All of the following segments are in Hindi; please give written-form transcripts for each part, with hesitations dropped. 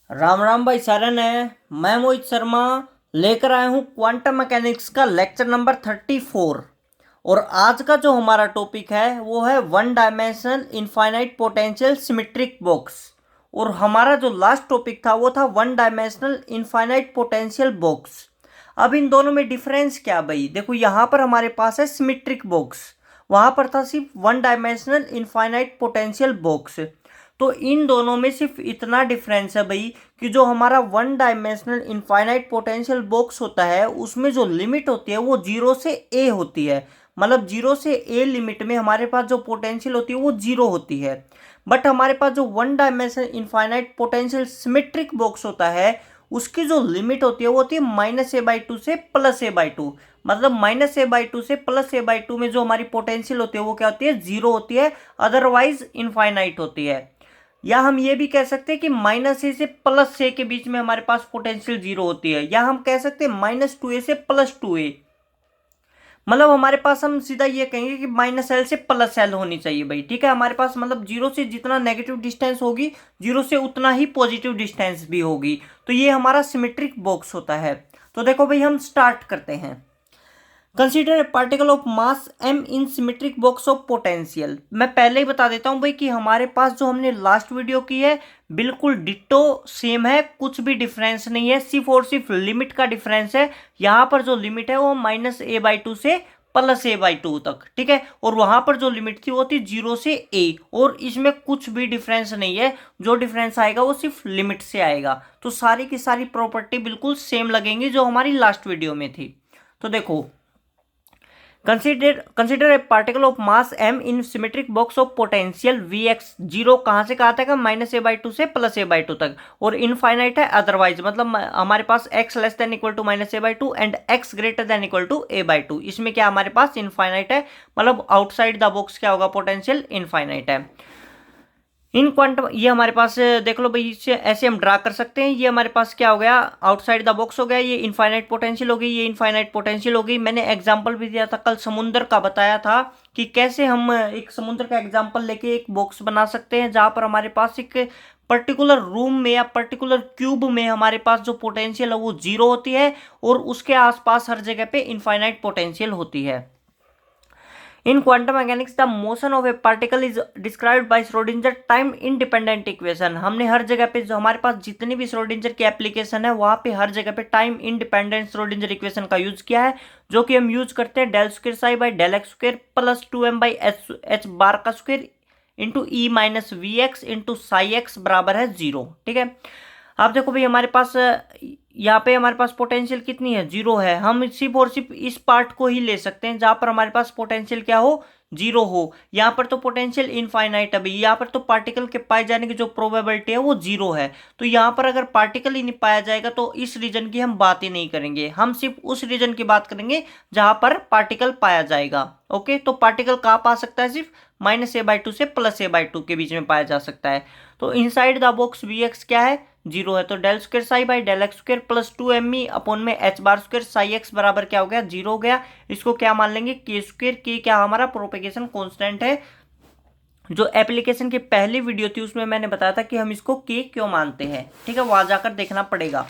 राम राम भाई सारन है। मैं मोहित शर्मा लेकर आया हूँ क्वांटम मैकेनिक्स का लेक्चर नंबर 34। और आज का जो हमारा टॉपिक है वो है one dimensional infinite potential symmetric box. और हमारा जो लास्ट टॉपिक था वो था one dimensional infinite potential box. अब इन दोनों में डिफरेंस क्या भाई, देखो यहाँ पर हमारे पास है सिमेट्रिक बॉक्स, वहां पर था सिर्फ one dimensional infinite potential box. तो इन दोनों में सिर्फ इतना डिफरेंस है भाई कि जो हमारा one dimensional infinite potential box होता है उसमें जो लिमिट होती है वो जीरो से ए होती है। मतलब जीरो से ए लिमिट में हमारे पास जो पोटेंशियल होती है वो जीरो होती है। बट हमारे पास जो one dimensional infinite potential symmetric box होता है उसकी जो लिमिट होती है वो होती है -a/2 से +a/2। मतलब -a/2 से +a/2 में जो हमारी पोटेंशियल होती है वो क्या होती है, जीरो होती है, अदरवाइज इनफाइनाइट होती है। या हम ये भी कह सकते हैं कि -a से +a के बीच में हमारे पास पोटेंशियल जीरो होती है। या हम कह सकते हैं -2a से +2a। मतलब हमारे पास हम सीधा ये कहेंगे कि -l से +l होनी चाहिए भाई, ठीक है। हमारे पास मतलब जीरो से जितना नेगेटिव डिस्टेंस होगी जीरो से उतना ही पॉजिटिव डिस्टेंस भी होगी। तो ये हमारा सिमेट्रिक बॉक्स होता है। तो देखो भाई हम स्टार्ट करते हैं। Consider a particle of mass m in symmetric box of potential. मैं पहले ही बता देता हूं भाई कि हमारे पास जो हमने लास्ट वीडियो की है बिल्कुल डिट्टो सेम है, कुछ भी डिफरेंस नहीं है, सिर्फ और सिर्फ लिमिट का डिफरेंस है। यहां पर जो लिमिट है वो -a/2 से +a/2 तक, ठीक है। और वहां पर जो लिमिट थी वो थी 0 से a, और इसमें कुछ भी डिफरेंस नहीं है। जो डिफरेंस आएगा वो सिर्फ लिमिट से आएगा। तो सारी की सारी प्रॉपर्टी बिल्कुल सेम लगेंगी जो हमारी लास्ट वीडियो में थी। तो देखो, consider a particle of mass m in symmetric box of potential Vx। Zero कहां से कहा था, -a/2 से +a/2 तक, और इनफाइनाइट है अदरवाइज। मतलब हमारे पास x less than equal to -a/2 and x greater than equal to a/2। इसमें क्या हमारे पास इनफाइनाइट है, मतलब आउटसाइड द बॉक्स क्या होगा, पोटेंशियल इनफाइनाइट है। इन क्वांटम ये हमारे पास देख लो भाई, इसे ऐसे हम ड्रा कर सकते हैं। ये हमारे पास क्या हो गया, आउटसाइड द बॉक्स हो गया, ये इनफाइनाइट पोटेंशियल हो गई, ये इनफाइनाइट पोटेंशियल हो गई। मैंने एग्जांपल भी दिया था कल, समुद्र का बताया था कि कैसे हम एक समुद्र का एग्जांपल लेके एक बॉक्स बना सकते हैं जहां पर हमारे पास एक पर्टिकुलर रूम में या पर्टिकुलर क्यूब में हमारे पास जो पोटेंशियल है वो जीरो होती है और उसके आसपास हर जगह पे इनफाइनाइट पोटेंशियल होती है। इन quantum mechanics the motion of A particle is described bye Schrödinger time independent equation. हमने हर जगह पे जो हमारे पास जितनी भी श्रोडिंजर की एप्लीकेशन है वहां पे हर जगह पे टाइम इंडिपेंडेंट श्रोडिंजर इक्वेशन का यूज किया है, जो कि हम यूज करते हैं ∂2 plus 2m by h bar का square into E minus V x into psi x बराबर है 0, ठीक है। अब देखो भाई हमारे पास यहाँ पे हमारे पास पोटेंशियल कितनी है, जीरो है। हम सिर्फ और सिर्फ इस पार्ट को ही ले सकते हैं जहां पर हमारे पास पोटेंशियल क्या हो, जीरो हो। यहाँ पर तो पोटेंशियल इनफाइनाइट है भाई, यहाँ पर तो पार्टिकल के पाए जाने की जो प्रोबेबिलिटी है वो जीरो है। तो यहाँ पर अगर पार्टिकल ही नहीं पाया जाएगा तो इस रीजन की हम बात ही नहीं करेंगे, हम सिर्फ उस रीजन की बात करेंगे जहां पर पार्टिकल पाया जाएगा। ओके, तो पार्टिकल कहाँ पा सकता है, सिर्फ -a/2 से +a/2 के बीच में पाया जा सकता है। तो इनसाइड द बॉक्स Vx क्या है, जीरो है। तो ∂2 प्लस 2me अपॉन में h bar square Sai x बराबर क्या हो गया, जीरो हो गया। इसको क्या मान लेंगे, के स्क्वायर। के क्या हमारा प्रोपेगेशन कांस्टेंट है। जो एप्लीकेशन की पहली वीडियो थी उसमें मैंने बताया था कि हम इसको के क्यों मानते हैं, ठीक है, वहां जाकर देखना पड़ेगा।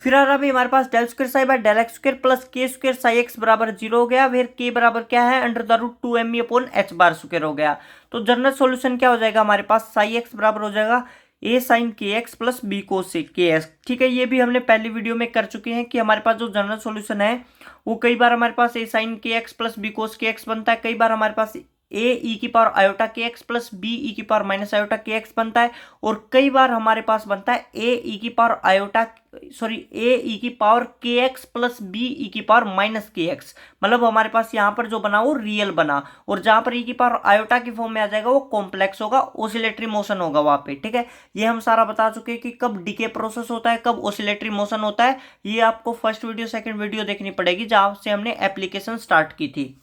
फिर आ रहा भी हमारे पास ∂2 प्लस के स्क्वायर साई एक्स बराबर 0 हो गया। फिर के बराबर क्या है, √2me upon h bar square हो गया। तो जनरल सॉल्यूशन क्या हो जाएगा हमारे पास, साई एक्स बराबर हो जाएगा a साइन के एक्स प्लस बी कोस के एक्स, ठीक है। ये भी हमने पहली वीडियो में कर चुके हैं कि हमारे पास जो जनरल सॉल्यूशन है वो कई बार हमारे पास a साइन के एक्स प्लस बी कोस के एक्स बनता है, कई बार हमारे पास ए ई की पावर आयोटा के एक्स प्लस बी ई की पावर माइनस आयोटा के एक्स बनता है, और कई बार हमारे पास बनता है ए ई की पावर के एक्स प्लस बी ई की पावर माइनस के एक्स। मतलब हमारे पास यहाँ पर जो बना वो रियल बना, और जहां पर ई की पावर आयोटा की फॉर्म में आ जाएगा वो कॉम्प्लेक्स होगा, ऑसिलेटरी मोशन होगा वहां पे, ठीक है। ये हम सारा बता चुके हैं कि कब डीके प्रोसेस होता है, कब ऑसिलेटरी मोशन होता है। ये आपको फर्स्ट वीडियो सेकंड वीडियो देखनी पड़ेगी जहां से हमने एप्लीकेशन स्टार्ट की थी।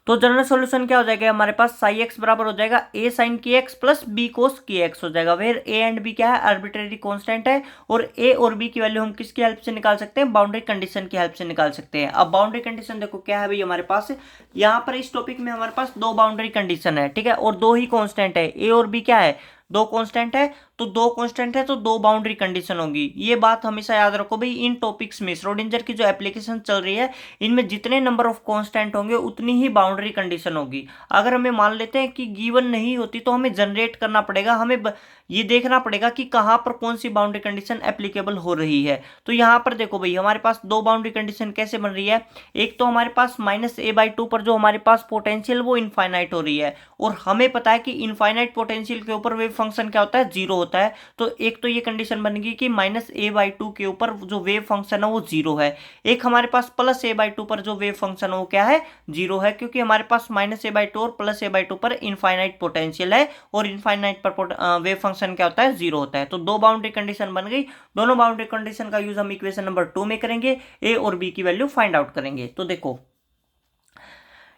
तो जनरल सॉल्यूशन क्या हो जाएगा हमारे पास, साई एक्स बराबर हो जाएगा ए साइन के एक्स प्लस बी कोस के एक्स हो जाएगा। वेयर ए एंड बी क्या है, आर्बिट्रेरी कांस्टेंट है, और ए और बी की वैल्यू हम किसकी हेल्प से निकाल सकते हैं, बाउंड्री कंडीशन की हेल्प से निकाल सकते हैं। अब बाउंड्री कंडीशन देखो क्या है भाई हमारे पास, यहाँ पर इस टॉपिक में हमारे पास दो बाउंड्री कंडीशन है, ठीक है, और दो ही कॉन्स्टेंट है, ए और बी क्या है, दो कांस्टेंट है तो दो कांस्टेंट है तो दो बाउंड्री कंडीशन होगी। ये बात हमेशा याद रखो भाई, इन टॉपिक्स में श्रोडिंगर की जो एप्लीकेशन चल रही है इनमें जितने नंबर ऑफ कांस्टेंट होंगे उतनी ही बाउंड्री कंडीशन होगी। अगर हमें मान लेते हैं कि गिवन नहीं होती तो हमें जनरेट करना पड़ेगा, हमें ये देखना पड़ेगा कि कहां पर कौन सी बाउंड्री कंडीशन एप्लीकेबल हो रही है। तो यहां पर देखो भाई हमारे पास दो बाउंड्री कंडीशन कैसे बन रही है, एक तो हमारे पास -a/2 पर जो हमारे पास पोटेंशियल वो इनफाइनाइट हो रही है, और हमें पता है कि इनफाइनाइट पोटेंशियल के ऊपर वेव फंक्शन क्या होता है, जीरो होता है। तो एक तो ये कंडीशन बनेगी कि -a/2 के ऊपर जो वेव फंक्शन है वो जीरो है। एक हमारे पास +a/2 पर जो वेव फंक्शन है वो क्या है, जीरो है, क्योंकि हमारे पास -a/2 और +a/2 पर इनफाइनाइट पोटेंशियल है, और इनफाइनाइट पर वेव फंक्शन क्या होता है, जीरो होता है। तो दो बाउंड्री कंडीशन बन गई। दोनों बाउंड्री कंडीशन का यूज हम इक्वेशन नंबर 2 में करेंगे, ए और बी की वैल्यू फाइंड आउट करेंगे। तो देखो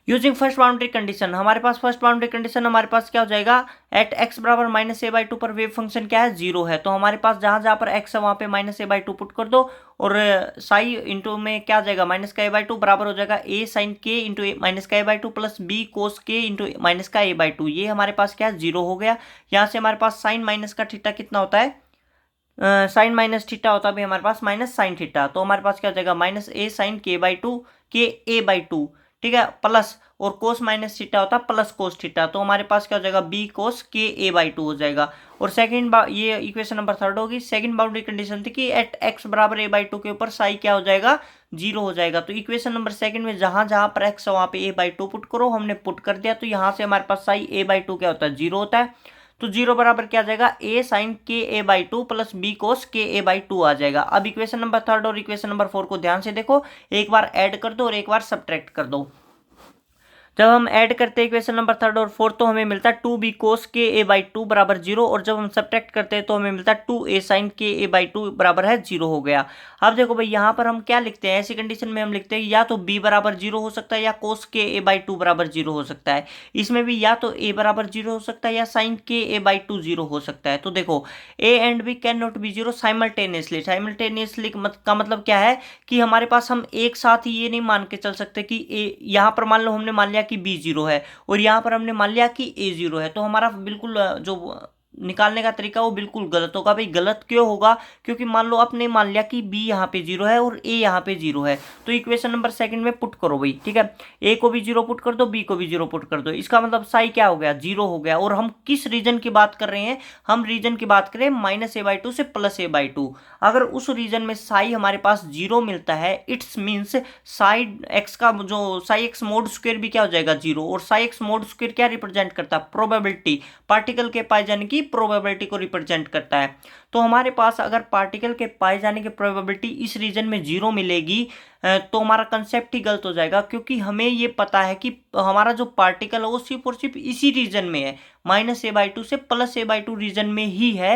यूजिंग फर्स्ट बाउंड्री कंडीशन, हमारे पास फर्स्ट बाउंड्री कंडीशन हमारे पास क्या हो जाएगा, एट x बराबर -a/2 पर वेव फंक्शन क्या है, जीरो है। तो हमारे पास जहां जहां पर x है वहां पे -a/2 पुट कर दो, और साई इंटू में क्या आ जाएगा, -a/2 बराबर हो जाएगा a sin k into -a/2 plus b cos k into -a/2। ये हमारे पास क्या है, जीरो हो गया। यहाँ से हमारे पास साइन माइनस का थीटा कितना होता है, साइन माइनस थीटा होता है हमारे पास माइनस साइन थीटा। तो हमारे पास क्या हो जाएगा, -a sin k/2 ka/2, ठीक है, प्लस, और कोस माइनस थीटा होता है प्लस कोस थीटा। तो हमारे पास क्या हो जाएगा, b cos ka/2 हो जाएगा। और सेकंड ये इक्वेशन नंबर 3 होगी। सेकंड बाउंड्री कंडीशन थी कि एट x बराबर a/2 के ऊपर साई क्या हो जाएगा, जीरो हो जाएगा। तो इक्वेशन नंबर सेकंड में जहां जहां पर x है वहां पे a/2 पुट करो, हमने पुट कर दिया। तो यहां से हमारे पास साई a/2 क्या होता है, जीरो होता है। तो जीरो बराबर क्या आ जाएगा, a sin ka/2 plus b cos ka/2 आ जाएगा। अब इक्वेशन नंबर 3 और इक्वेशन नंबर 4 को ध्यान से देखो, एक बार ऐड कर दो और एक बार सब्ट्रैक्ट कर दो। जब हम ऐड करते हैं इक्वेशन नंबर 3 और 4 तो हमें मिलता है 2b cos ka/2 बराबर जीरो, और जब हम सब्ट्रैक्ट करते हैं तो हमें मिलता है 2a sin ka/2 बराबर है जीरो हो गया। अब देखो भाई यहाँ पर हम क्या लिखते हैं, ऐसी कंडीशन में हम लिखते हैं या तो b बराबर जीरो हो सकता है या cos ka/2 बराबर जीरो हो सकता है। इसमें भी या तो a बराबर जीरो हो सकता है या sin ka/2 जीरो हो सकता है। तो देखो a and b can not be zero simultaneously. Simultaneously का मतलब क्या है कि हमारे पास हम एक साथ ही ये नहीं मान के चल सकते कि a, यहाँ पर मान लो हमने मान लिया कि b जीरो है और यहाँ पर हमने मान लिया कि a जीरो है, तो हमारा बिल्कुल जो निकालने का तरीका वो बिल्कुल गलत होगा। भाई गलत क्यों होगा, क्योंकि मान लो आपने मान लिया कि b यहाँ पे जीरो है और a यहाँ पे जीरो है। तो इक्वेशन नंबर सेकंड में पुट करो भाई, ठीक है, a को भी जीरो पुट कर दो, b को भी जीरो पुट कर दो। इसका मतलब साई क्या हो गया, जीरो हो गया। और हम किस रीजन की बात कर रहे हैं, हम रीजन की बात करें -a/2 से +a/2। अगर उस रीजन में साई हमारे पास जीरो मिलता है, इट्स मीन्स साई एक्स का जो साई एक्स मोड स्क्वायर भी क्या हो जाएगा, जीरो। और साई एक्स मोड स्क्वायर क्या रिप्रेजेंट करता है, प्रोबेबिलिटी, पार्टिकल के पाए जाने की प्रोबेबिलिटी को रिप्रेजेंट करता है। तो हमारे पास अगर पार्टिकल के पाए जाने की प्रोबेबिलिटी इस रीजन में जीरो मिलेगी तो हमारा कंसेप्ट ही गलत हो जाएगा, क्योंकि हमें ये पता है कि हमारा जो पार्टिकल है वो सिर्फ और सिर्फ इसी रीजन में है, -a/2 से +a/2 रीजन में ही है,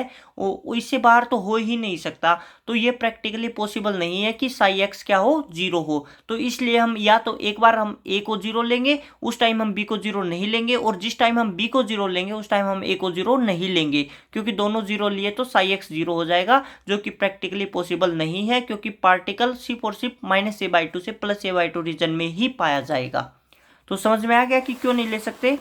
इससे बाहर तो हो ही नहीं सकता। तो ये प्रैक्टिकली पॉसिबल नहीं है कि साई एक्स क्या हो, जीरो हो। तो इसलिए हम या तो एक बार हम a को जीरो लेंगे, उस टाइम हम b को जीरो नहीं लेंगे, और जिस टाइम हम b को जीरो लेंगे उस टाइम हम a को जीरो नहीं लेंगे, क्योंकि दोनों जीरो लिए तो साई एक्स जीरो हो जाएगा, जो कि प्रैक्टिकली पॉसिबल नहीं है, क्योंकि पार्टिकल सिर्फ और सिर्फ -a/2 से +a/2 रीजन में ही पाया जाएगा। तो समझ में आ गया कि क्यों नहीं ले सकते।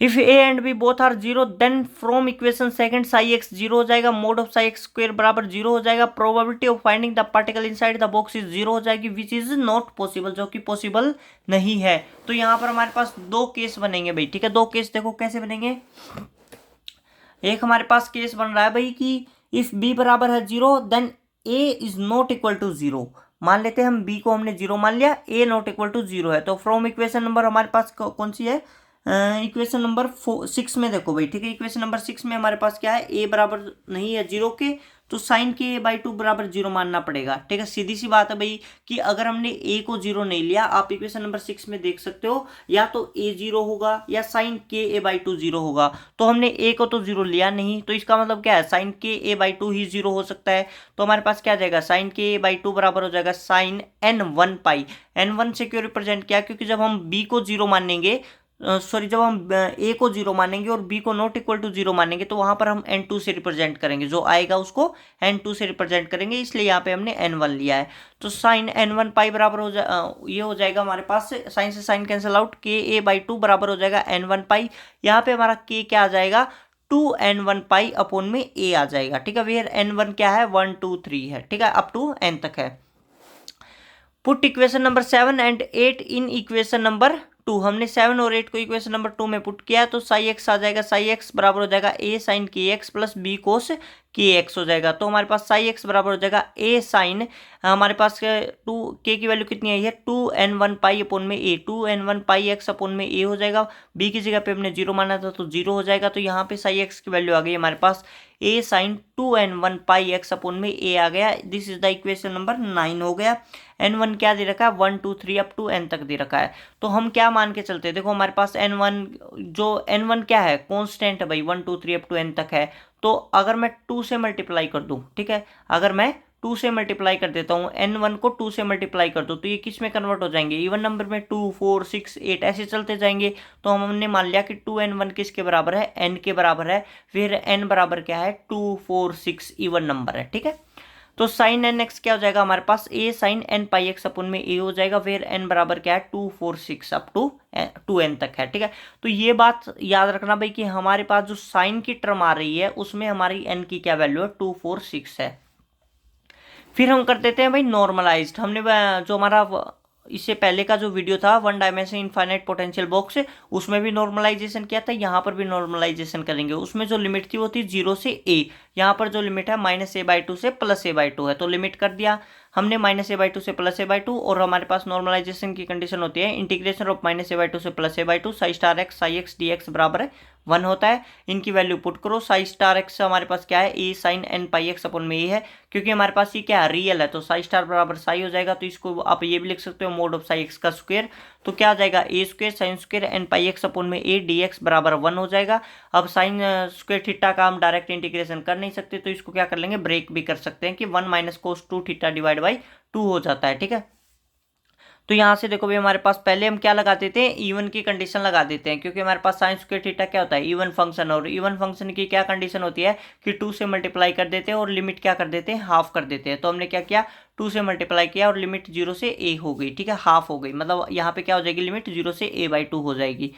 If a and b both are zero then from equation second psi x zero हो जाएगा, mod of psi x square बराबर जीरो हो जाएगा, probability of finding the particle inside the box is zero हो जाएगी, विच इज नॉट पॉसिबल, जो कि पॉसिबल नहीं है। तो यहाँ पर हमारे पास दो केस बनेंगे भाई, ठीक है, दो केस देखो कैसे बनेंगे। एक हमारे पास केस बन रहा है भाई कि इफ b बराबर है zero then a is not equal to zero. मान लेते हैं हम b को हमने जीरो मान लिया, a not equal to zero है। तो फ्रॉम इक्वेशन नंबर हमारे पास कौन सी है, इक्वेशन नंबर 6 में देखो भाई, ठीक है, इक्वेशन नंबर 6 में हमारे पास क्या है, a बराबर नहीं है जीरो के, तो साइन ka/2 बराबर जीरो मानना पड़ेगा, ठीक है। सीधी सी बात है भाई कि अगर हमने a को जीरो नहीं लिया, आप इक्वेशन नंबर 6 में देख सकते हो, या तो a जीरो होगा या साइन ka/2 जीरो होगा। तो हमने a को तो जीरो लिया नहीं, तो इसका मतलब क्या है, साइन ka/2 ही जीरो हो सकता है। तो हमारे पास क्या आ जाएगा, साइन ka/2 बराबर हो जाएगा साइन n1 पाई। n1 से क्यों रिप्रेजेंट किया, क्योंकि जब हम b को जीरो मानेंगे, सॉरी, जब हम a को जीरो मानेंगे और b को नॉट इक्वल टू जीरो मानेंगे, तो वहां पर हम n2 से रिप्रेजेंट करेंगे, जो आएगा उसको n2 से रिप्रेजेंट करेंगे, इसलिए यहाँ पे हमने n1 लिया है। तो साइन n1 पाई बराबर ये हो जाएगा हमारे पास, साइन से साइन कैंसिल आउट, ka/2 बराबर हो जाएगा n1 पाई। यहाँ पे हमारा k क्या आ जाएगा, 2n1 पाई अपॉन में a आ जाएगा, ठीक है। वेयर n1 क्या है 1 2 3 है, ठीक है, अप टू n तक है। Put equation number 7 and 8 in equation number 2। हमने 7 और 8 को इक्वेशन नंबर 2 में पुट किया तो साई एक्स आ जाएगा, साई एक्स बराबर हो जाएगा a साइन के एक्स प्लस बी कोस के एक्स हो जाएगा। तो हमारे पास साई एक्स बराबर हो जाएगा a साइन, हमारे पास टू के की वैल्यू कितनी आई है 2n1 पाई अपॉन में a, 2n1 pi x upon में a हो जाएगा। b की जगह पे हमने 0 माना था तो 0 हो जाएगा। तो यहाँ पे साई एक्स की वैल्यू आ गई हमारे पास a sine 2n1 pi x upon में a आ गया। This is the equation number 9 हो गया। n1 क्या दे रखा है 1 2 3 अप टू n तक दे रखा है। तो हम क्या मान के चलते हैं, देखो हमारे पास n1 जो n1 क्या है कांस्टेंट है भाई, 1 2 3 अप टू n तक है। तो अगर मैं 2 से मल्टीप्लाई कर दूं, ठीक है, अगर मैं 2 से मल्टीप्लाई कर देता हूँ, n1 को 2 से मल्टीप्लाई कर दो तो ये किस में कन्वर्ट हो जाएंगे, इवन नंबर में 2 4 6 8 ऐसे चलते जाएंगे। तो हमने मान लिया कि 2n1 किसके बराबर है n के बराबर है। फिर n बराबर क्या है 2 4 6 इवन नंबर है, ठीक है। तो साइन एन एक्स क्या हो जाएगा हमारे पास a sin N pi X upon में a हो जाएगा। फिर n बराबर क्या है 2 4 6 अप टू 2n तक है, ठीक है। तो ये बात याद रखना भाई कि हमारे पास जो साइन की टर्म आ रही है उसमें हमारी n की क्या वैल्यू है 2 4 6 है। फिर हम कर देते हैं भाई नॉर्मलाइज्ड। हमने जो हमारा इससे पहले का जो वीडियो था one dimension infinite potential box, उसमें भी नॉर्मलाइजेशन किया था, यहाँ पर भी नॉर्मलाइजेशन करेंगे। उसमें जो लिमिट थी वो थी 0 से a, यहाँ पर जो लिमिट है -a/2 से +a/2 है। तो लिमिट कर दिया हमने -a/2 से +a/2 और हमारे पास नॉर्मलाइजेशन की कंडीशन होती है इंटीग्रेशन ऑफ -a/2 से +a/2 Sai star x Sai x D x बराबर है 1 होता है। इनकी वैल्यू पुट करो। साई स्टार एक्स हमारे पास क्या है a sin N pi X upon में a है, क्योंकि हमारे पास ये क्या है रियल है तो साई स्टार बराबर साई हो जाएगा। तो इसको आप ये भी लिख सकते हो मोड ऑफ साई एक्स का स्क्वायर। तो क्या आ जाएगा a square sin square N pi X upon में a डी एक्स बराबर 1 हो जाएगा। अब साइन स्क्वायर थीटा का हम डायरेक्ट इंटीग्रेशन कर नहीं सकते तो इसको क्या कर लेंगे ब्रेक भी कर सकते हैं कि 1 minus cos 2 theta divide by 2 हो जाता है, ठीक है। तो यहाँ से देखो भाई हमारे पास पहले हम क्या लगा देते हैं इवन की कंडीशन लगा देते हैं, क्योंकि हमारे पास साइन स्क्वायर थीटा क्या होता है इवन फंक्शन, और इवन फंक्शन की क्या कंडीशन होती है कि 2 से मल्टीप्लाई कर देते हैं और लिमिट क्या कर देते हैं हाफ कर देते हैं। तो हमने क्या किया 2 से मल्टीप्लाई किया और लिमिट 0 से a हो गई, ठीक है, हाफ हो गई। मतलब यहाँ पे क्या हो जाएगी लिमिट 0 से a/2 हो जाएगी।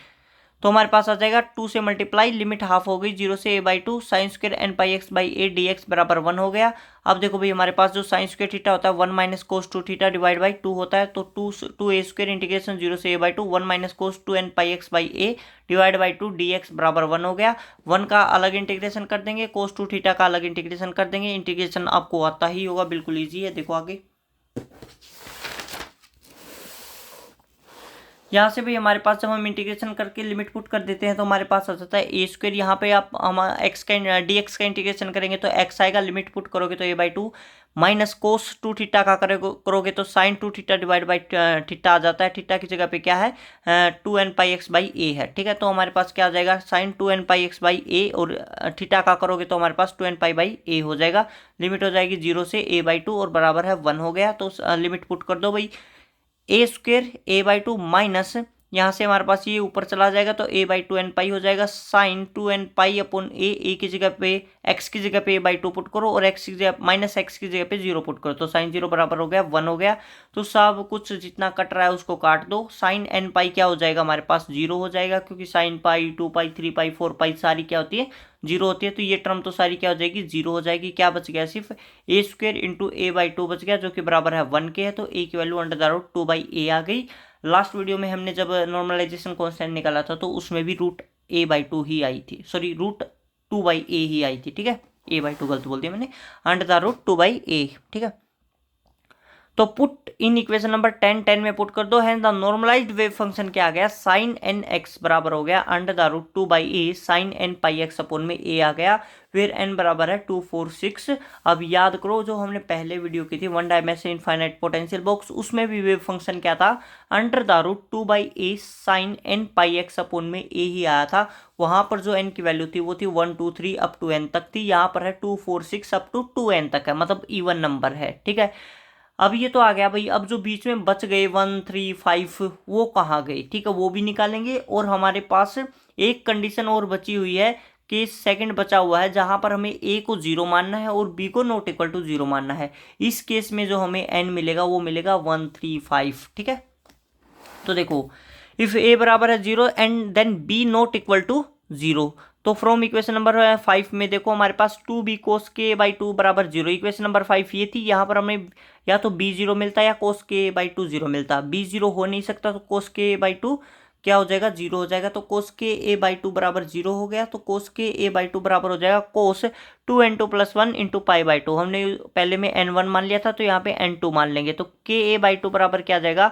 तो हमारे पास आ जाएगा 2 से मल्टीप्लाई लिमिट हाफ हो गई 0 से a/2 sine square N pi x by a dx बराबर 1 हो गया। अब देखो भाई हमारे पास जो साइन स्क्वायर थीटा होता है 1 minus cos 2 theta divide by 2 होता है। तो 2 a स्क्वायर इंटीग्रेशन 0 से a/2 1 minus cos 2 n pi x by a divide by 2 dx बराबर 1 हो गया। 1 का अलग इंटीग्रेशन कर देंगे, कोस 2 थीटा का अलग इंटीग्रेशन कर देंगे। इंटीग्रेशन आपको आता ही होगा, बिल्कुल ईजी है। देखो आगे यहाँ से भी हमारे पास जब हम इंटीग्रेशन करके लिमिट पुट कर देते हैं तो हमारे पास आ जाता है a स्क्वायर। यहाँ पे आप हम एक्स का डी एक्स का इंटीग्रेशन करेंगे तो x आएगा, लिमिट पुट करोगे तो a/2 माइनस कोस 2 थीटा का करोगे तो sin 2 theta divide by theta आ जाता है। थीटा की जगह पे क्या है 2n pi x by a है, ठीक है। तो हमारे पास क्या आ जाएगा sine 2n pi x by a और थीटा का करोगे तो हमारे पास 2n पाई बाई a हो जाएगा। लिमिट हो जाएगी 0 से a/2 और बराबर है 1 हो गया। तो लिमिट पुट कर दो भाई a स्क्वेयर a/2 माइनस यहाँ से हमारे पास ये ऊपर चला जाएगा तो a/2 n पाई हो जाएगा sine 2n pi upon a की जगह पे x की जगह पे a/2 पुट करो और x की जगह माइनस x की जगह पे 0 पुट करो तो साइन 0 बराबर हो गया 1 हो गया। तो सब कुछ जितना कट रहा है उसको काट दो। साइन n पाई क्या हो जाएगा हमारे पास 0 हो जाएगा, क्योंकि साइन पाई 2 पाई 3 पाई 4 पाई सारी क्या होती है 0 होती है। तो ये टर्म तो सारी क्या हो जाएगी 0 हो जाएगी। क्या बच गया सिर्फ a स्क्वायर इंटू a/2 बच गया जो कि बराबर है 1 के है। तो a की value under the root 2/a आ गई। लास्ट वीडियो में हमने जब नॉर्मलाइजेशन कांस्टेंट निकाला था तो उसमें भी रूट a/2 ही आई थी, सॉरी रूट 2/a ही आई थी, ठीक है। a/2 गलत बोल दिया मैंने, अंडर द रूट 2/a, ठीक है। तो पुट इन इक्वेशन नंबर 10 में पुट कर दो है। द नॉर्मलाइज्ड वेव फंक्शन क्या आ गया साइन एन एक्स बराबर हो गया under the root 2/a sine N pi x upon में a आ गया। फिर n बराबर है 2 4 6। अब याद करो जो हमने पहले वीडियो की थी one dimension infinite potential box, उसमें भी वेव फंक्शन क्या था under the root 2/a sine N pi x upon में a ही आया था। वहां पर जो n की वैल्यू थी वो थी 1 2 3 अप टू n तक थी। यहाँ पर है 2 4 6 अप टू 2n तक है, मतलब इवन नंबर है, ठीक है। अब ये तो आ गया भाई। अब जो बीच में बच गए 1 3 5 वो कहाँ गए, ठीक है, वो भी निकालेंगे। और हमारे पास एक कंडीशन और बची हुई है कि सेकंड बचा हुआ है जहां पर हमें a को 0 मानना है और b को नॉट इक्वल टू 0 मानना है। इस केस में जो हमें n मिलेगा वो मिलेगा 1 3 5, ठीक है। तो देखो इफ a बराबर है 0 and then b not equal to 0, तो फ्रॉम इक्वेशन नंबर 5 में देखो हमारे पास 2b cos k बाई 2 बराबर 0, इक्वेशन नंबर 5 ये थी। यहाँ पर हमें या तो b 0 मिलता या cos k बाई 2 0 मिलता। b 0 हो नहीं सकता तो cos k बाई 2 क्या हो जाएगा, 0 हो जाएगा। तो cos k a बाई 2 बराबर 0 हो गया। तो cos k a बाई 2 बराबर हो जाएगा cos 2n2 plus 1 into pi by 2। हमने पहले में n1 मान लिया था तो यहाँ पे n2 मान लेंगे। तो k a बाई 2 बराबर क्या आ जाएगा,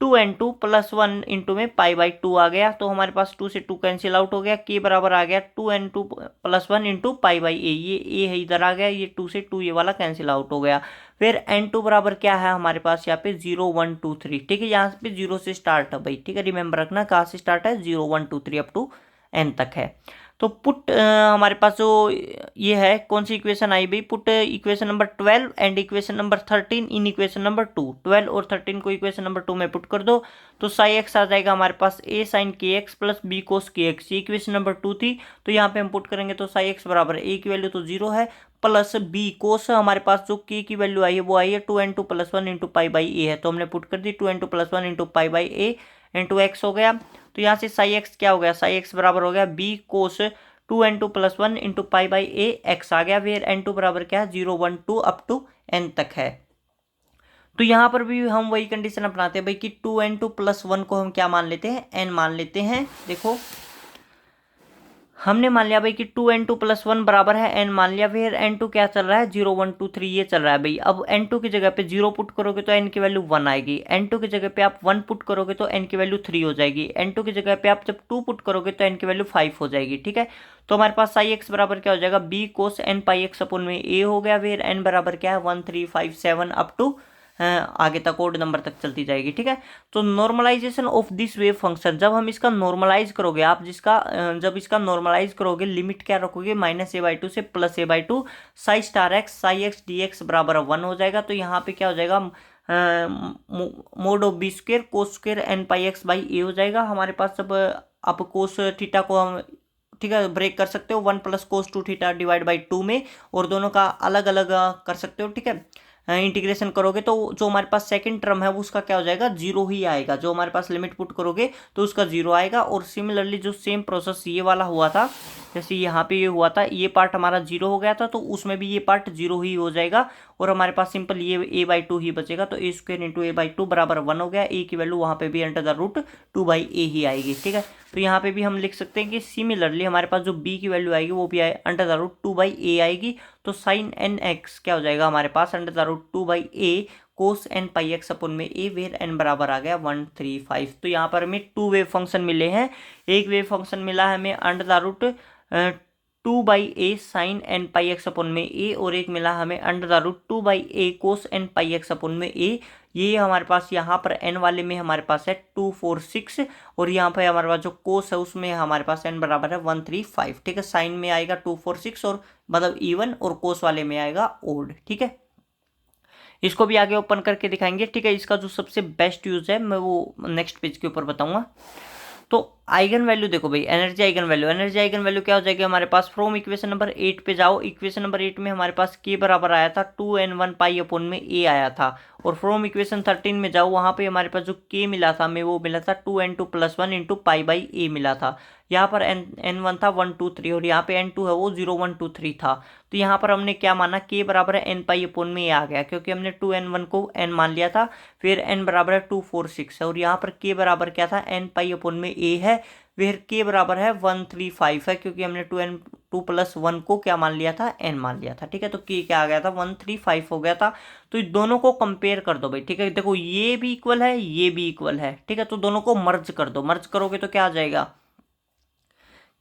2n2 प्लस 1 इंटू में पाई बाई 2 आ गया। तो हमारे पास 2 से 2 कैंसिल आउट हो गया। के बराबर आ गया 2n2 plus 1 into pi by A, ये ए है इधर आ गया, ये 2 से 2 ये वाला कैंसिल आउट हो गया। फिर n2 बराबर क्या है हमारे पास यहाँ पे 0 1 2 3, ठीक है। यहाँ पे 0 से स्टार्ट है भाई, ठीक है, रिमेंबर रखना कहाँ से स्टार्ट है, 0 1 2 3 अप टू n तक है। तो पुट हमारे पास जो ये है कौन सी इक्वेशन आई भाई, put equation number 12 and equation number 13 in equation number 2। 12 और 13 को इक्वेशन नंबर 2 में पुट कर दो तो साई एक्स आ जाएगा हमारे पास a साइन के एक्स प्लस बी कोस के एक्स। ये इक्वेशन नंबर 2 थी। तो यहाँ पे हम पुट करेंगे तो साई एक्स बराबर a की वैल्यू तो 0 है, प्लस बी कोस हमारे पास जो k की वैल्यू आई है वो आई है 2n2 plus 1 into pi by A है। तो हमने पुट कर दी 2n2 plus 1 into pi by A into X हो गया। तो यहाँ से साई एक्स क्या हो गया, साई एक्स बराबर हो गया B cos 2n2 plus 1 into pi by A X आ गया। वेयर n2 बराबर क्या है, 0 1 2 अप टू n तक है। तो यहाँ पर भी हम वही कंडीशन अपनाते हैं भाई कि 2n2 प्लस 1 को हम क्या मान लेते हैं, n मान लेते हैं। देखो हमने मान लिया भाई कि 2n2 प्लस 1 बराबर है n मान लिया। फिर n2 क्या चल रहा है, 0 1 2 3 ये चल रहा है भाई। अब n2 की जगह पे 0 पुट करोगे तो n की वैल्यू 1 आएगी। n2 की जगह पे आप 1 पुट करोगे तो n की वैल्यू 3 हो जाएगी। n2 की जगह पे आप जब 2 पुट करोगे तो n की वैल्यू 5 हो जाएगी, ठीक है। तो हमारे पास साई एक्स बराबर क्या हो जाएगा, b कोस n पाई एक्स अपन में a हो गया। फिर n बराबर क्या है 1 3 5 7 अप टू आगे तक ओड नंबर तक चलती जाएगी, ठीक है। तो normalization of this wave function, जब हम इसका नॉर्मलाइज करोगे आप जब इसका नॉर्मलाइज करोगे लिमिट क्या रखोगे, -a/2 से +a/2 Sai star x Sai x D x बराबर 1 हो जाएगा। तो यहाँ पे क्या हो जाएगा, mod of B square cos square N pi x by A हो जाएगा हमारे पास। जब आप कोस थीटा को हम, ठीक है, ब्रेक कर सकते हो 1 plus cos 2 theta divide by 2 में, और दोनों का अलग अलग कर सकते हो, ठीक है। इंटीग्रेशन करोगे तो जो हमारे पास सेकंड टर्म है उसका क्या हो जाएगा, 0 ही आएगा। जो हमारे पास लिमिट पुट करोगे तो उसका 0 आएगा। और सिमिलरली जो सेम प्रोसेस ये वाला हुआ था, जैसे यहाँ पे ये हुआ था, ये पार्ट हमारा 0 हो गया था तो उसमें भी ये पार्ट 0 ही हो जाएगा। और हमारे पास सिंपल ये a/2 ही बचेगा। तो a स्क्वायर इंटू a/2 बराबर 1 हो गया। a की वैल्यू वहाँ पे भी √2/a ही आएगी, ठीक है। तो यहाँ पे भी हम लिख सकते हैं कि सिमिलरली हमारे पास जो b की वैल्यू आएगी वो भी √2/a आएगी। तो साइन nx क्या हो जाएगा हमारे पास, √2/a कोस n पाई एक्स अपन में a, वेयर n बराबर आ गया 1 3 5। तो यहाँ पर हमें 2 वेव फंक्शन मिले हैं। एक वेव फंक्शन मिला है हमें √2/a साइन n पाई एक्स अपन में a, और एक मिला हमें √2/a कोस n पाई एक्स अपन में a। ये हमारे पास यहाँ पर n वाले में हमारे पास है 2 4 6, और यहाँ पर हमारे पास जो कोस है उसमें हमारे पास n बराबर है 1 3 5, ठीक है। साइन में आएगा 2 4 6 और मतलब इवन, और कोस वाले में आएगा ओड, ठीक है। इसको भी आगे ओपन करके दिखाएंगे, ठीक है। इसका जो सबसे बेस्ट यूज है मैं वो नेक्स्ट पेज के ऊपर बताऊंगा। तो आइगन वैल्यू देखो भाई, एनर्जी आइगन वैल्यू क्या हो जाएगी हमारे पास, फ्रॉम इक्वेशन नंबर 8 पे जाओ। इक्वेशन नंबर 8 में हमारे पास k बराबर आया था 2n1 पाई अपन में a आया था। और फ्रॉम इक्वेशन 13 में जाओ, वहां पे हमारे पास जो k मिला था हमें वो मिला था 2n2 plus 1 into pi by a मिला था। यहाँ पर n1 था 1 2 3, और यहाँ पे n2 है वो 0 1 2 3 था। तो यहाँ पर हमने क्या माना, k बराबर है n पाई अपन में आ गया, क्योंकि हमने 2n1 को n मान लिया था। फिर n बराबर है 2 4 6 है, और यहाँ पर k बराबर क्या था, n पाई अपन में a है। फिर k बराबर है 1 3 5 है, क्योंकि हमने 2n2 प्लस 1 को क्या मान लिया था, n मान लिया था, ठीक है। तो k क्या आ गया था, 1 3 5 हो गया था। तो इन दोनों को कंपेयर कर दो भाई, ठीक है। देखो ये भी इक्वल है, ये भी इक्वल है, ठीक है। तो दोनों को मर्ज कर दो, मर्ज करोगे तो क्या आ जाएगा,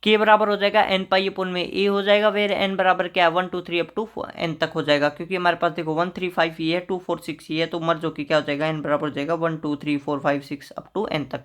k बराबर हो जाएगा n पाई अपन में a हो जाएगा। फिर n बराबर क्या है 1 2 3 अप टू n तक हो जाएगा, क्योंकि हमारे पास देखो 1 3 5 ये है, 2 4 6 ये है। तो मर्ज होकर क्या हो जाएगा, n बराबर हो जाएगा 1 2 3 4 5 6 अप टू n तक।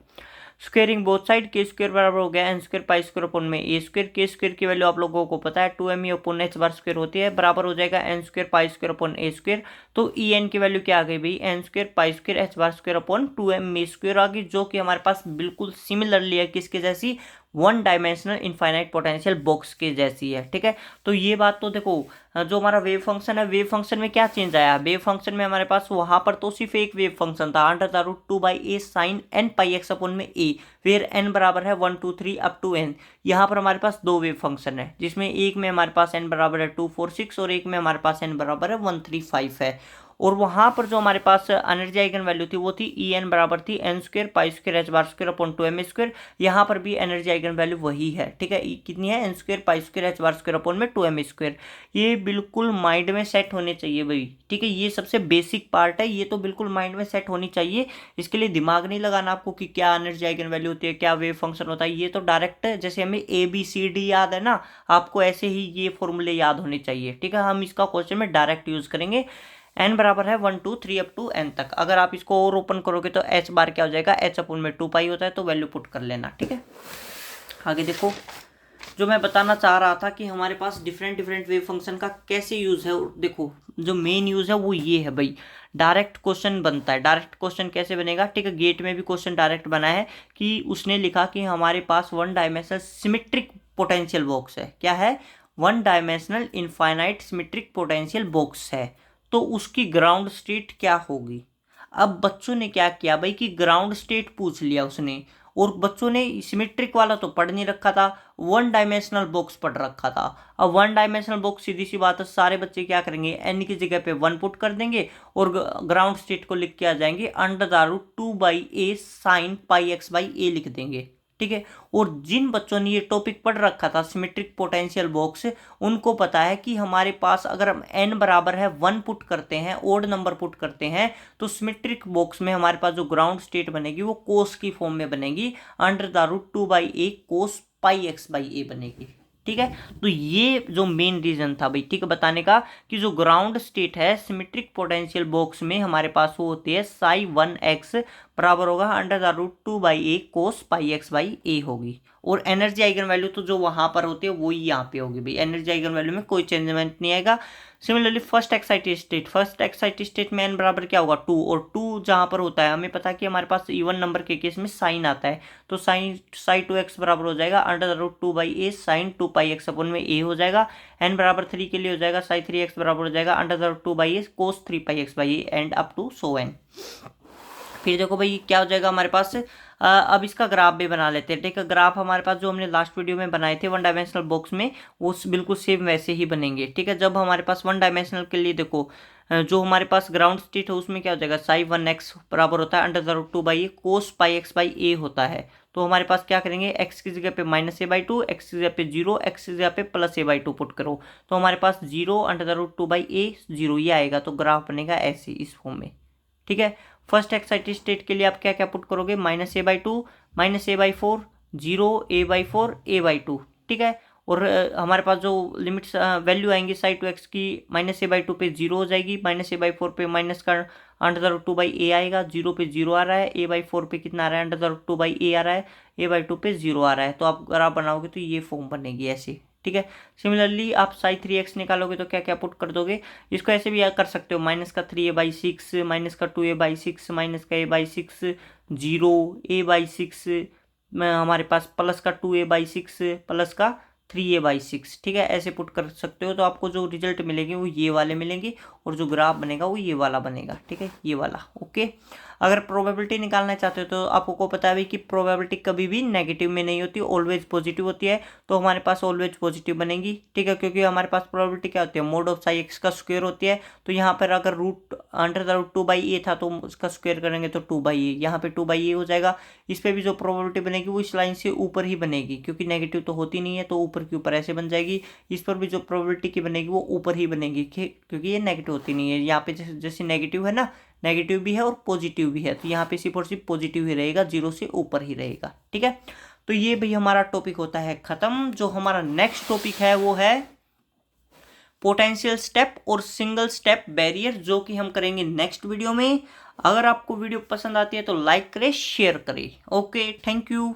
स्क्वेयरिंग बोथ साइड, के स्क्वेयर बराबर हो गया n स्क्वेयर पाई स्क्वेयर अपन में a स्क्वेयर। के स्क्वेयर की वैल्यू आप लोगों को पता है 2m अपन h बार स्क्वेयर होती है, बराबर हो जाएगा n स्क्वेयर पाई स्क्वेयर अपन a स्क्वेयर। तो en की वैल्यू क्या आ गई भाई, n square pi square h bar square अपन 2m a स्क्वेयर आ गई, जो कि हमारे पास बिल्कुल सिमिलरली है किसके जैसी, one dimensional infinite potential box के जैसी है। ठीक है, तो ये बात तो देखो, जो हमारा वेव फंक्शन है, वेव फंक्शन में क्या चेंज आया? वेव फंक्शन में हमारे पास वहां पर तो सिर्फ एक वेव फंक्शन था, √2/a sin n πx अपन में a, फिर n बराबर है 1 2 3 अप टू n। यहाँ पर हमारे पास दो वेव फंक्शन है, जिसमें एक में हमारे पास n बराबर है 2 4 6 और एक में हमारे पास n बराबर है 1 3 5 है। और वहां पर जो हमारे पास एनर्जी आइगन वैल्यू थी वो थी En बराबर थी n² π² h² अपॉन 2m²। यहाँ पर भी एनर्जी आइगन वैल्यू वही है। ठीक है, कितनी है? n² π² h² अपॉन में 2m²। ये बिल्कुल माइंड में सेट होने चाहिए भाई। ठीक है, ये सबसे बेसिक पार्ट है, ये तो बिल्कुल माइंड में सेट होनी चाहिए। इसके लिए दिमाग नहीं लगाना आपको कि क्या एनर्जी आइगन वैल्यू होती है, क्या वेव फंक्शन होता है। ये तो डायरेक्ट जैसे हमें ABCD याद है ना, आपको ऐसे ही ये फॉर्मूले याद होने चाहिए। ठीक है, हम इसका क्वेश्चन में डायरेक्ट यूज करेंगे। n बराबर है 1 2 3 अप टू n तक। अगर आप इसको और ओपन करोगे तो h बार क्या हो जाएगा? h अपन में 2 पाई होता है, तो वैल्यू पुट कर लेना। ठीक है, आगे देखो, जो मैं बताना चाह रहा था कि हमारे पास डिफरेंट डिफरेंट वेव फंक्शन का कैसे यूज है। देखो, जो मेन यूज है वो ये है भाई, डायरेक्ट क्वेश्चन बनता है। डायरेक्ट क्वेश्चन कैसे बनेगा? ठीक है, गेट में भी क्वेश्चन डायरेक्ट बना है कि उसने लिखा कि हमारे पास one dimensional symmetric potential box है। क्या है? One dimensional infinite symmetric potential box है, तो उसकी ग्राउंड स्टेट क्या होगी? अब बच्चों ने क्या किया भाई कि ग्राउंड स्टेट पूछ लिया उसने, और बच्चों ने सिमेट्रिक वाला तो पढ़ नहीं रखा था, वन डायमेंशनल बॉक्स पढ़ रखा था। अब वन डायमेंशनल बॉक्स, सीधी सी बात है, सारे बच्चे क्या करेंगे? n की जगह पे 1 पुट कर देंगे और ग्राउंड स्टेट को लिख के आ जाएंगे √2/a sin πx/a लिख देंगे। ठीक है, और जिन बच्चों ने ये टॉपिक पढ़ रखा था सिमेट्रिक पोटेंशियल बॉक्स, उनको पता है कि हमारे पास अगर हम n बराबर है 1 पुट करते हैं, ओड नंबर पुट करते हैं, तो सिमेट्रिक बॉक्स में हमारे पास जो ग्राउंड स्टेट बनेगी वो कोस की फॉर्म में बनेगी, √2/a cos πx/a बनेगी। ठीक है, तो ये जो मेन रीजन था भाई, ठीक है, बताने का कि जो ग्राउंड स्टेट है सिमेट्रिक पोटेंशियल बॉक्स में हमारे पास वो होती है psi1x बराबर होगा √2/a cos πx/a होगी। और एनर्जी आइगन वैल्यू तो जो वहां पर होती है वही यहाँ पे होगी भाई। एनर्जी आइगन वैल्यू में कोई चेंजमेंट नहीं आएगा। सिमिलरली फर्स्ट एक्साइटेड स्टेट में n बराबर क्या होगा? 2, और 2 जहां पर होता है हमें पता है कि हमारे पास इवन नंबर के केस में साइन आता है, तो साइन psi2x बराबर हो जाएगा √2/a sin 2πx अपन में a हो जाएगा। n बराबर 3 के लिए हो जाएगा psi3x बराबर हो जाएगा √2/a cos 3πx/a and up to so n। फिर देखो भाई क्या हो जाएगा हमारे पास, अब इसका ग्राफ भी बना लेते हैं। ठीक है, ग्राफ हमारे पास जो हमने लास्ट वीडियो में बनाए थे वन डायमेंशनल बॉक्स में, वो बिल्कुल सेम वैसे ही बनेंगे। ठीक है, जब हमारे पास वन डायमेंशनल के लिए देखो, जो हमारे पास ग्राउंड स्टेट है उसमें क्या हो जाएगा? psi1x बराबर होता है √2/a cos πx/a होता है। तो हमारे पास क्या करेंगे? x की जगह पे -a/2, x की जगह पे 0, x की जगह पे +a/2 पुट करो, तो हमारे पास 0 √2/a 0 ये आएगा। तो ग्राफ बनेगा ऐसे इस फॉर्म में। ठीक है, फर्स्ट एक्साइटेड स्टेट के लिए आप क्या क्या पुट करोगे? -a/2, -a/4, 0, a/4, a/2। ठीक है, और हमारे पास जो लिमिट्स वैल्यू आएंगी psi2x की, -a/2 पे 0 हो जाएगी, -a/4 पे माइनस का √2/a आएगा, 0 पे 0 आ रहा है, a/4 पे कितना आ रहा है? √2/a आ रहा है, a/2 पे 0 आ रहा है। तो आप ग्राफ बनाओगे तो ये फॉर्म बनेगी ऐसे। ठीक है, सिमिलरली आप psi3x निकालोगे तो क्या क्या पुट कर दोगे? इसको ऐसे भी कर सकते हो, -3a/6, -2a/6, -a/6, 0, a/6 में हमारे पास +2a/6, +3a/6। ठीक है, ऐसे पुट कर सकते हो, तो आपको जो रिजल्ट मिलेंगे वो ये वाले मिलेंगे, और जो ग्राफ बनेगा वो ये वाला बनेगा। ठीक है, ये वाला। ओके, अगर प्रोबेबिलिटी निकालना चाहते हो तो आपको पता है कि प्रोबेबिलिटी कभी भी नेगेटिव में नहीं होती, ऑलवेज पॉजिटिव होती है, तो हमारे पास ऑलवेज पॉजिटिव बनेगी। ठीक है, क्योंकि हमारे पास प्रोबेबिलिटी क्या होती है? मोड ऑफ साई एक्स का स्क्वायर होती है। तो यहाँ पर अगर √2/a था तो उसका स्क्वायर करेंगे तो 2/a, यहाँ पे 2/a हो जाएगा। इस पर भी जो प्रोबेबिलिटी बनेगी वो इस लाइन से ऊपर ही बनेगी, क्योंकि नेगेटिव तो होती नहीं है, तो ऊपर के ऊपर ऐसे बन जाएगी। इस पर भी जो प्रोबेबिलिटी की बनेगी वो ऊपर ही बनेगी, क्योंकि ये नेगेटिव होती नहीं है। यहाँ पे जैसे नेगेटिव है ना, नेगेटिव भी है और पॉजिटिव भी है, तो यहाँ पे सिर्फ और सिर्फ पॉजिटिव ही रहेगा, 0 से ऊपर ही रहेगा। ठीक है, तो ये भाई हमारा टॉपिक होता है खत्म। जो हमारा नेक्स्ट टॉपिक है वो है पोटेंशियल स्टेप और सिंगल स्टेप बैरियर, जो कि हम करेंगे नेक्स्ट वीडियो में। अगर आपको वीडियो पसंद आती है तो लाइक करें, शेयर करें। Okay, thank you.